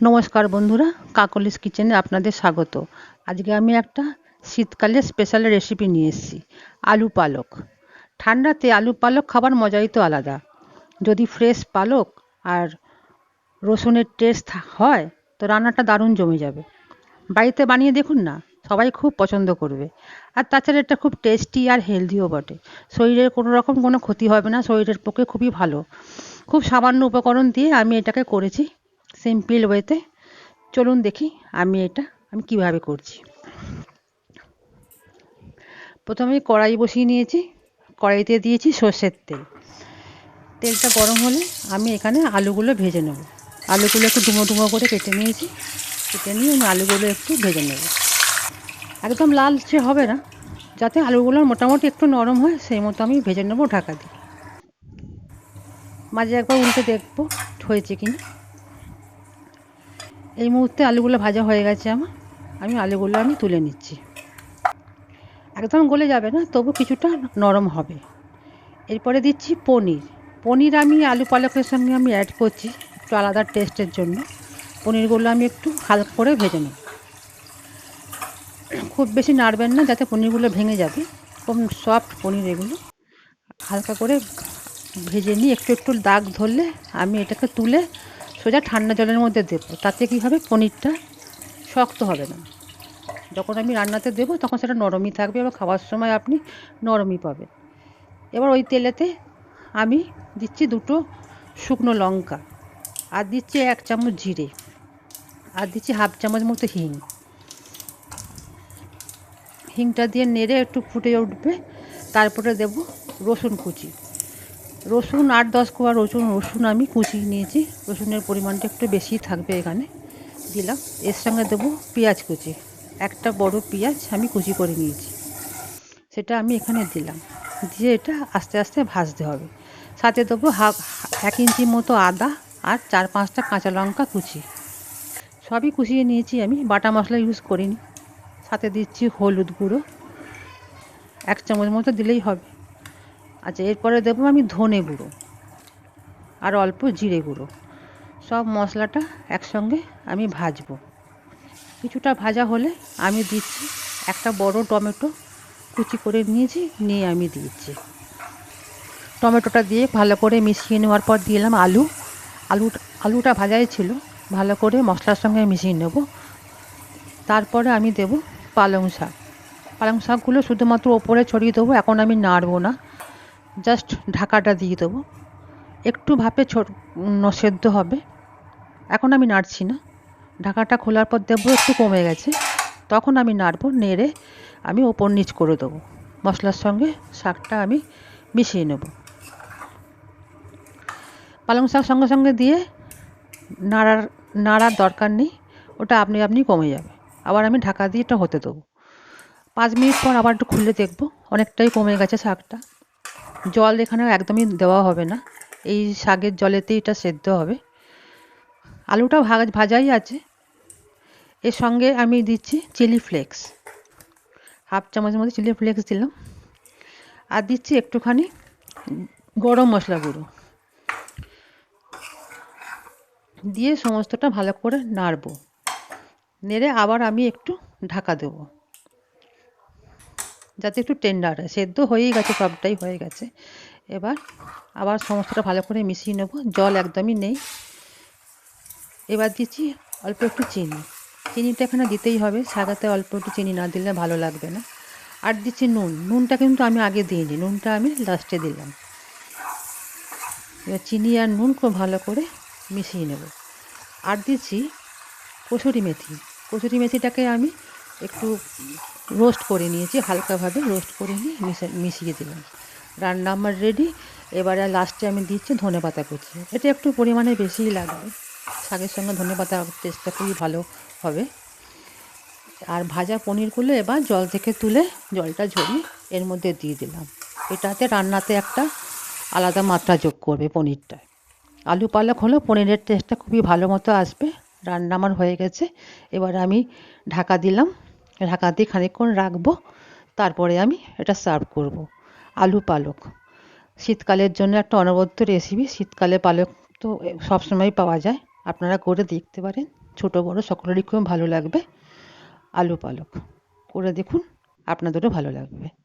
নমস্কার বন্ধুরা, কাকলিস কিচেনে আপনাদের স্বাগত। আজকে আমি একটা শীতকালের স্পেশাল রেসিপি নিয়ে এসেছি, আলু পালক। ঠান্ডাতে আলু পালক খাবার মজাই তো আলাদা। যদি ফ্রেশ পালক আর রসুনের টেস্ট হয় তো রান্নাটা দারুণ জমে যাবে। বাড়িতে বানিয়ে দেখুন না, সবাই খুব পছন্দ করবে। আর তাছাড়া এটা খুব টেস্টি আর হেলদিও বটে। শরীরের কোনো রকম কোনো ক্ষতি হবে না, শরীরের পক্ষে খুবই ভালো। খুব সামান্য উপকরণ দিয়ে আমি এটাকে করেছি সিম্পল ওয়েতে। চলুন দেখি আমি কিভাবে করছি। প্রথমে কড়াই বসিয়ে নিয়েছি, কড়াইতে দিয়েছি সর্ষের তেল। তেলটা গরম হলে আমি এখানে আলুগুলো ভেজে নেব। আলুগুলো একটু ডুমো ডুমো করে কেটে নিয়েছি, কেটে নিয়ে আমি আলুগুলো একটু ভেজে নেব। একদম লালচে হবে না, যাতে আলুগুলো মোটামুটি একটু নরম হয় সেই মতো আমি ভেজে নেব ঢাকা দিয়ে। মাঝে একবার উল্টে দেখবো হয়েছে কিনা। এই মুহূর্তে আলুগুলো ভাজা হয়ে গেছে আমি আলুগুলো তুলে নিচ্ছি। একদম গলে যাবে না, তবু কিছুটা নরম হবে। এরপরে দিচ্ছি পনির। পনির আমি আলু পালকের সঙ্গে অ্যাড করছি একটু আলাদা টেস্টের জন্য। পনিরগুলো আমি একটু হালকা করে ভেজে নেব। খুব বেশি নাড়বেন না, যাতে পনিরগুলো ভেঙে যাবে। খুব সফট পনির এগুলো। হালকা করে ভেজে নিয়ে একটু একটু দাগ ধরলে আমি এটাকে তুলে সোজা ঠান্ডা জলের মধ্যে দেবো। তাতে কী হবে, পনিরটা শক্ত হবে না। যখন আমি রান্নাতে দেবো তখন সেটা নরমই থাকবে এবং খাওয়ার সময় আপনি নরমই পাবেন। এবার ওই তেলেতে আমি দিচ্ছি 2টো শুকনো লঙ্কা, আর দিচ্ছি 1 চামচ জিরে, আর দিচ্ছি হাফ চামচ মতো হিং। হিংটা দিয়ে নেড়ে একটু ফুটে উঠবে, তারপরে দেব রসুন কুচি। রসুন 8-10 কোয়া রসুন আমি কুচিয়ে নিয়েছি। রসুনের পরিমাণটা একটু বেশি থাকবে এখানে দিলাম। এর সঙ্গে দেবো পেঁয়াজ কুচি। একটা বড় পেঁয়াজ আমি কুচি করে নিয়েছি, সেটা আমি এখানে দিলাম। দিয়ে এটা আস্তে আস্তে ভাজতে হবে। সাথে দেবো 1 ইঞ্চি মতো আদা আর 4-5টা কাঁচা লঙ্কা কুচি। সবই কুচিয়ে নিয়েছি আমি, বাটা মশলা ইউজ করিনি। সাথে দিচ্ছি হলুদ গুঁড়ো 1 চামচ মতো দিলেই হবে। আচ্ছা, এরপরে দেবো আমি ধনে গুঁড়ো আর অল্প জিরে গুঁড়ো। সব মশলাটা একসঙ্গে আমি ভাজবো। কিছুটা ভাজা হলে আমি দিচ্ছি একটা বড় টমেটো কুচি করে নিয়েছি, নিয়ে আমি দিচ্ছি। টমেটোটা দিয়ে ভালো করে মিশিয়ে নেওয়ার পর দিলাম আলুটা ভাজাই ছিল, ভালো করে মশলার সঙ্গে মিশিয়ে নেব। তারপরে আমি দেব পালং শাক। পালং শাকগুলো শুধুমাত্র ওপরে ছড়িয়ে দেবো, এখন আমি নাড়বো না, জাস্ট ঢাকাটা দিয়ে দেবো। একটু ভাপে সেদ্ধ হবে, এখন আমি নাড়ছি না। ঢাকাটা খোলার পর দেবো একটু কমে গেছে, তখন আমি নাড়বো। নেড়ে আমি ওপর নিচ করে দেবো। মশলার সঙ্গে শাকটা আমি মিশিয়ে নেব। পালং শাক সঙ্গে সঙ্গে দিয়ে নাড়ার দরকার নেই, ওটা আপনি কমে যাবে। আবার আমি ঢাকা দিয়ে এটা হতে দেবো। 5 মিনিট পর আবার একটু খুলে দেখবো, অনেকটাই কমে গেছে শাকটা। জল এখানে একদমই দেওয়া হবে না, এই শাকের জলেতেই এটা সেদ্ধ হবে। আলুটা ভাজাই আছে। এর সঙ্গে আমি দিচ্ছি চিলি ফ্লেক্স, হাফ চামচের মতো চিলি ফ্লেক্স দিলাম। আর দিচ্ছি একটুখানি গরম মশলা গুঁড়ো, দিয়ে সমস্তটা ভালো করে নাড়বো। নেড়ে আবার আমি একটু ঢাকা দেবো, যাতে একটু টেন্ডার হয়। সেদ্ধ হয়েই গেছে, সবটাই হয়ে গেছে। এবার আবার সমস্তটা ভালো করে মিশিয়ে নেব, জল একদমই নেই। এবার দিচ্ছি অল্প একটু চিনি। চিনিটা এখানে দিতেই হবে, শাকাতে অল্প একটু চিনি না দিলে ভালো লাগবে না। আর দিচ্ছি নুনটা কিন্তু আমি আগে দিইনি, নুনটা আমি লাস্টে দিলাম। এবার চিনি আর নুন খুব ভালো করে মিশিয়ে নেব। আর দিচ্ছি কসুরি মেথি। কসুরি মেথিটাকে আমি একটু রোস্ট করে নিয়েছি, হালকাভাবে রোস্ট করে নিয়ে মিশিয়ে দিলাম। রান্না আমার রেডি। এবারে লাস্টে আমি দিচ্ছি ধনেপাতা কুচি। এটা একটু পরিমাণে বেশিই লাগবে, শাকের সঙ্গে ধনেপাতা টেস্টটা খুবই ভালো হবে। আর ভাজা পনিরগুলো এবার জল থেকে তুলে জলটা ঝরিয়ে এর মধ্যে দিয়ে দিলাম। এটাতে রান্নাতে একটা আলাদা মাত্রা যোগ করবে পনিরটায়। আলু পালক হলো, পনিরের টেস্টটা খুবই ভালো মতো আসবে। রান্না আমার হয়ে গেছে। এবার আমি ঢাকা দিলাম, ঢাকা দিয়ে খানিকক্ষণ রাখবো, তারপরে আমি এটা সার্ভ করব। আলু পালক শীতকালের জন্য একটা অনবদ্য রেসিপি। শীতকালে পালক তো সবসময় পাওয়া যায়। আপনারা করে দেখতে পারেন, ছোট বড় সকলেরই খুব ভালো লাগবে। আলু পালক করে দেখুন, আপনাদেরও ভালো লাগবে।